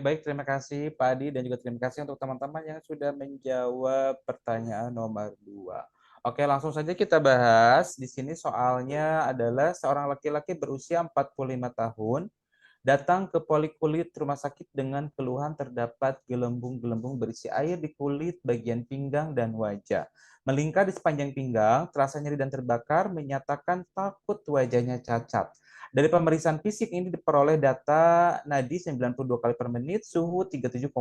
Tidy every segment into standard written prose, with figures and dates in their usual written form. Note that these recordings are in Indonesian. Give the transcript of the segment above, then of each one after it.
baik. Terima kasih Pak Adi dan juga terima kasih untuk teman-teman yang sudah menjawab pertanyaan nomor 2. Oke, langsung saja kita bahas. Di sini soalnya adalah seorang laki-laki berusia 45 tahun datang ke Polikulit Rumah Sakit dengan keluhan terdapat gelembung-gelembung berisi air di kulit bagian pinggang dan wajah. Melingkar di sepanjang pinggang, terasa nyeri dan terbakar, menyatakan takut wajahnya cacat. Dari pemeriksaan fisik ini diperoleh data nadi 92 kali per menit, suhu 37,8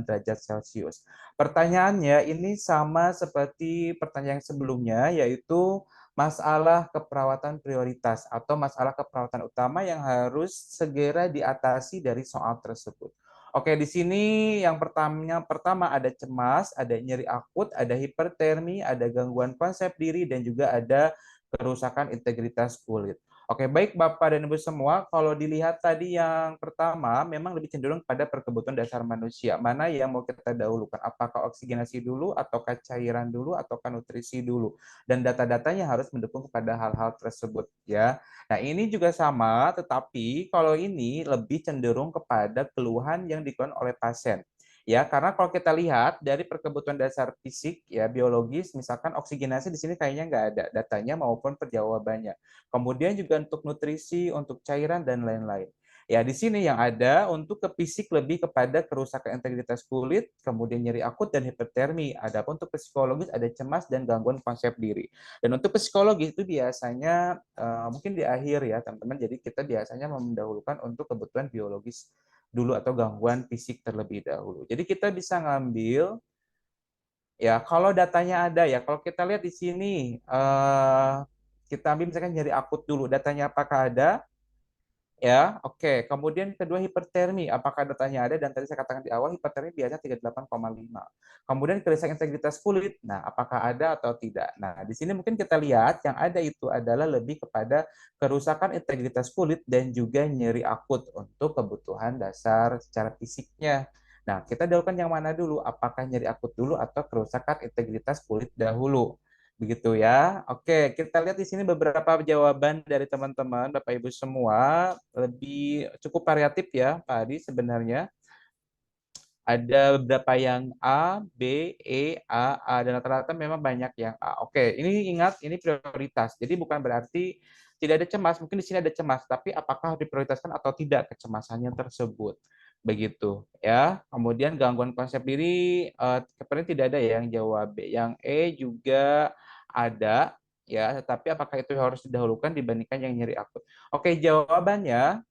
derajat Celcius. Pertanyaannya ini sama seperti pertanyaan sebelumnya, yaitu masalah keperawatan prioritas atau masalah keperawatan utama yang harus segera diatasi dari soal tersebut. Oke, di sini yang pertama ada cemas, ada nyeri akut, ada hipertermi, ada gangguan konsep diri, dan juga ada kerusakan integritas kulit. Oke, baik Bapak dan Ibu semua, kalau dilihat tadi yang pertama memang lebih cenderung pada perkebutuhan dasar manusia. Mana yang mau kita dahulukan? Apakah oksigenasi dulu, ataukah cairan dulu, ataukah nutrisi dulu? Dan data-datanya harus mendukung kepada hal-hal tersebut ya. Nah, ini juga sama, tetapi kalau ini lebih cenderung kepada keluhan yang dikeluhkan oleh pasien. Ya, karena kalau kita lihat dari perkebutuhan dasar fisik ya biologis, misalkan oksigenasi di sini kayaknya nggak ada datanya maupun perjawabannya. Kemudian juga untuk nutrisi, untuk cairan dan lain-lain. Ya, di sini yang ada untuk ke fisik lebih kepada kerusakan integritas kulit, kemudian nyeri akut dan hipertermi. Adapun untuk psikologis ada cemas dan gangguan konsep diri. Dan untuk psikologis itu biasanya mungkin di akhir ya, teman-teman. Jadi kita biasanya mendahulukan untuk kebutuhan biologis dulu atau gangguan fisik terlebih dahulu. Jadi kita bisa ngambil ya kalau datanya ada ya. Kalau kita lihat di sini kita ambil misalkan nyeri akut dulu. Datanya apakah ada? Ya, oke. Kemudian kedua hipertermi, apakah datanya ada? Dan tadi saya katakan di awal hipertermi biasanya 38,5. Kemudian kerusakan integritas kulit, nah apakah ada atau tidak? Nah, di sini mungkin kita lihat yang ada itu adalah lebih kepada kerusakan integritas kulit dan juga nyeri akut untuk kebutuhan dasar secara fisiknya. Nah, kita dahulukan yang mana dulu? Apakah nyeri akut dulu atau kerusakan integritas kulit dahulu? Begitu ya. Oke, kita lihat di sini beberapa jawaban dari teman-teman, Bapak Ibu semua, lebih cukup variatif ya, Pak Adi sebenarnya. Ada beberapa yang A, B, E, A, dan rata-rata memang banyak yang A. Oke, ini ingat, ini prioritas. Jadi bukan berarti tidak ada cemas, mungkin di sini ada cemas, tapi apakah diprioritaskan atau tidak kecemasannya tersebut. Begitu ya. Kemudian gangguan konsep diri, sepertinya tidak ada ya yang jawab B. Yang E juga ada ya, tetapi apakah itu harus didahulukan dibandingkan yang nyeri akut? Oke, jawabannya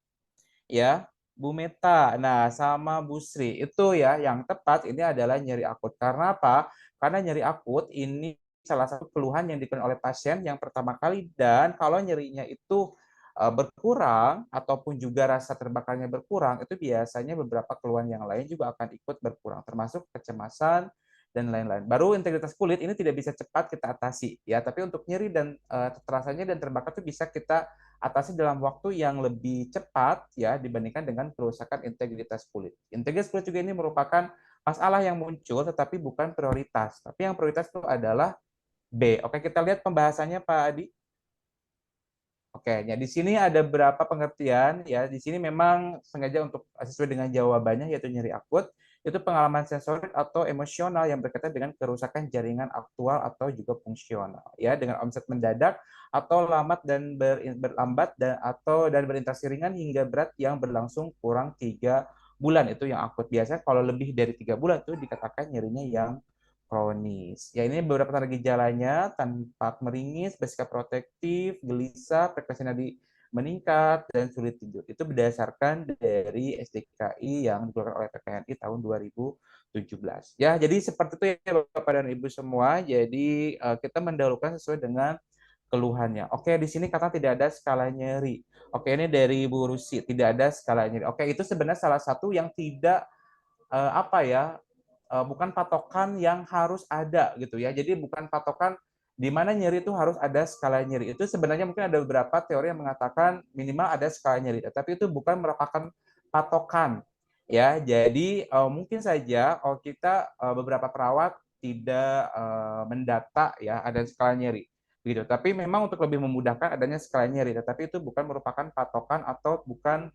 ya Bu Meta. Nah, sama Bu Sri. Itu ya yang tepat ini adalah nyeri akut. Karena apa? Karena nyeri akut ini salah satu keluhan yang dikeluhkan oleh pasien yang pertama kali, dan kalau nyerinya itu berkurang ataupun juga rasa terbakarnya berkurang, itu biasanya beberapa keluhan yang lain juga akan ikut berkurang, termasuk kecemasan dan lain-lain. Baru integritas kulit ini tidak bisa cepat kita atasi ya, tapi untuk nyeri dan terasanya dan terbakar itu bisa kita atasi dalam waktu yang lebih cepat ya dibandingkan dengan kerusakan integritas kulit. Integritas kulit juga ini merupakan masalah yang muncul tetapi bukan prioritas. Tapi yang prioritas itu adalah B. Oke, kita lihat pembahasannya Pak Adi. Oke, ya di sini ada beberapa pengertian ya. Di sini memang sengaja untuk sesuai dengan jawabannya yaitu nyeri akut, itu pengalaman sensorik atau emosional yang berkaitan dengan kerusakan jaringan aktual atau juga fungsional ya, dengan omset mendadak atau lambat dan berlambat dan berinteraksi ringan hingga berat yang berlangsung kurang 3 bulan, itu yang akut. Biasanya kalau lebih dari 3 bulan itu dikatakan nyerinya yang kronis. Ya, ini beberapa tanda gejalanya: tanpa meringis, bersikap protektif, gelisah, frekuensi nadi meningkat, dan sulit tidur. Itu berdasarkan dari SDKI yang dikeluarkan oleh PPNI tahun 2017. Ya, jadi seperti itu ya Bapak dan Ibu semua. Jadi kita mendahulukan sesuai dengan keluhannya. Oke, di sini kata tidak ada skala nyeri. Oke, ini dari Bu Rusi, tidak ada skala nyeri. Oke, itu sebenarnya salah satu yang tidak apa ya, bukan patokan yang harus ada gitu ya. Jadi bukan patokan di mana nyeri itu harus ada skala nyeri. Itu sebenarnya mungkin ada beberapa teori yang mengatakan minimal ada skala nyeri, tapi itu bukan merupakan patokan ya. Jadi mungkin saja kalau kita beberapa perawat tidak mendata ya ada skala nyeri begitu. Tapi memang untuk lebih memudahkan adanya skala nyeri, tetapi itu bukan merupakan patokan atau bukan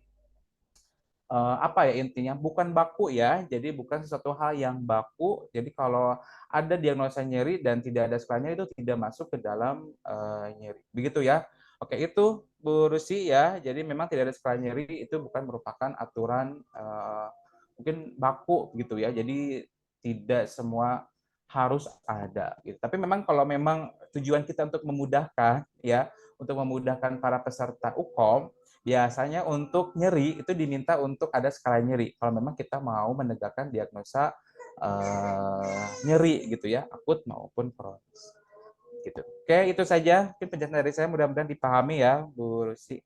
apa ya intinya, bukan baku ya, jadi bukan sesuatu hal yang baku. Jadi kalau ada diagnosa nyeri dan tidak ada skalanya itu tidak masuk ke dalam nyeri. Begitu ya. Oke, itu Bu Rusi ya. Jadi memang tidak ada skala nyeri itu bukan merupakan aturan mungkin baku gitu ya. Jadi tidak semua harus ada gitu. Tapi memang kalau memang tujuan kita untuk memudahkan ya, untuk memudahkan para peserta UKOM, biasanya untuk nyeri itu diminta untuk ada skala nyeri. Kalau memang kita mau menegakkan diagnosa nyeri gitu ya, akut maupun kronis. Gitu. Oke, itu saja mungkin penjelasan dari saya, mudah-mudahan dipahami ya, Bu Rusi.